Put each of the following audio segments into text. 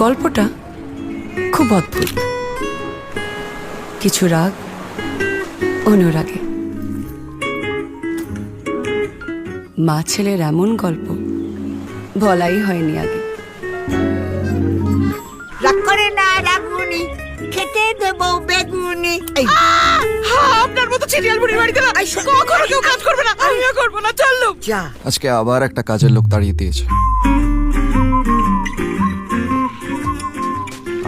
গল্পটা খুব অদ্ভুত, কিছু রাগ অনুরাগে। মা ছেলের এমন গল্প বলাই হয়নি আগে। রাগ করে না রাগুনি, খেতে দেবো বেগুনি। আপনার মতো সিরিয়াল বুড়ির বাড়িতে না কখনো কেউ কাজ করবে না, আমিও করবো না। চললো যা, আজকে আবার একটা কাজের লোক তাড়িয়ে দিয়েছে।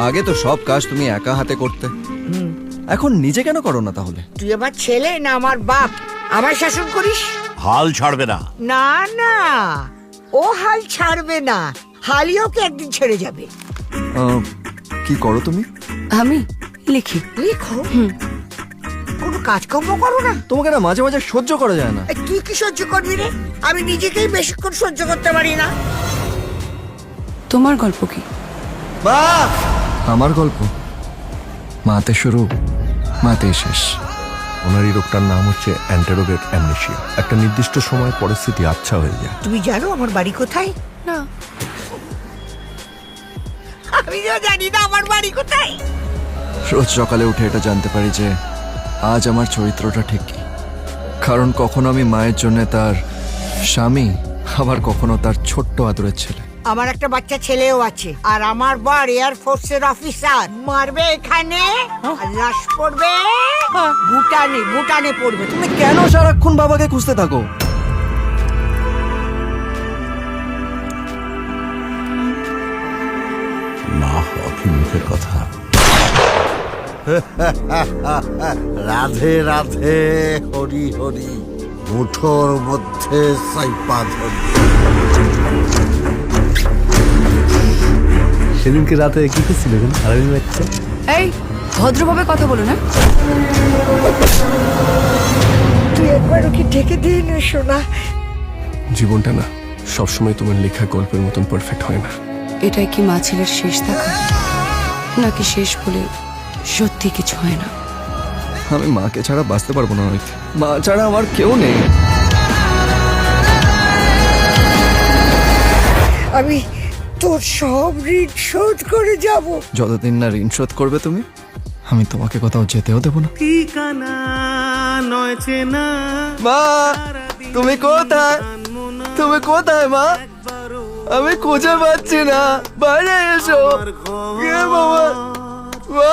আগে তো সব কাজ তুমি একা হাতে করতে, এখন নিজে কেন করো না তাহলে? তুই আমার ছেলে না আমার বাপ, আমার শাসন করিস? হাল ছাড়বে না। না না, ও হাল ছাড়বে না, হালই ওকে একদিন ছেড়ে যাবে। কি করো তুমি? আমি লিখি। লিখো? কোনো কাজকর্ম করো না? তোমাকে না মাঝে মাঝে সহ্য করা যায় না। এই, তুই কি সহ্য করবি রে? আমি নিজেকেই বেশিক্ষণ সহ্য করতে পারি না। তোমার গল্প কি? মা! আমার গল্প মাতে শুরু, মাতেই শেষ। ওনার এই রোগটার নাম হচ্ছে অ্যান্টেরোগেট অ্যামনেশিয়া। একটা নির্দিষ্ট সময় পরিস্থিতি আচ্ছা হয়ে যায়। তুমি জানো আমার বাড়ি কোথায়? না। আমিও জানি না আমার বাড়ি কোথায়। রোজ সকালে উঠে এটা জানতে পারি যে আজ আমার চরিত্রটা ঠিক কি। কারণ কখনো আমি মায়ের জন্য তার স্বামী, আবার কখনো তার ছোট্ট আদরের ছেলে। আমার একটা বাচ্চা ছেলেও আছে, আর আমার বর এয়ার ফোর্সের অফিসার। মারবে এখানে, আর লাশ পড়বে ভুটানে। ভুটানে পড়বে। তুমি কেন সারাক্ষণ বাবাকে খুঁজতে থাকো? না হওয়া কি মুখের কথা। রাধে রাধে, হরি হরি, মুঠোর মধ্যে সাইপা ধরি। সেদিনকে রাতে কি করছিল আরামি বাচ্চা? এই ভদ্রভাবে কথা বলো না। তুই একবার ওকে ঢেকে দিয়ে নে শোনা। জীবনটা না সবসময় তোমার লেখা গল্পের মতন পারফেক্ট হয় না। এটাই কি মা ছেলের শেষ দেখা, নাকি শেষ বলে সত্যি কিছু হয় না? আমি মাকে ছাড়া বাঁচতে পারবো না। মা ছাড়া আমার কেউ নেই। আমি তোর সব ঋণ শোধ করে যাব। যতদিন না ঋণ শোধ করবে তুমি, আমি তোমাকে কোথাও যেতেও দেবো না। মা, তুমি কোথায়? তুমি কোথায় মা? আমি খুঁজে পাচ্ছি না, বাইরে এসো। কে বাবা? মা!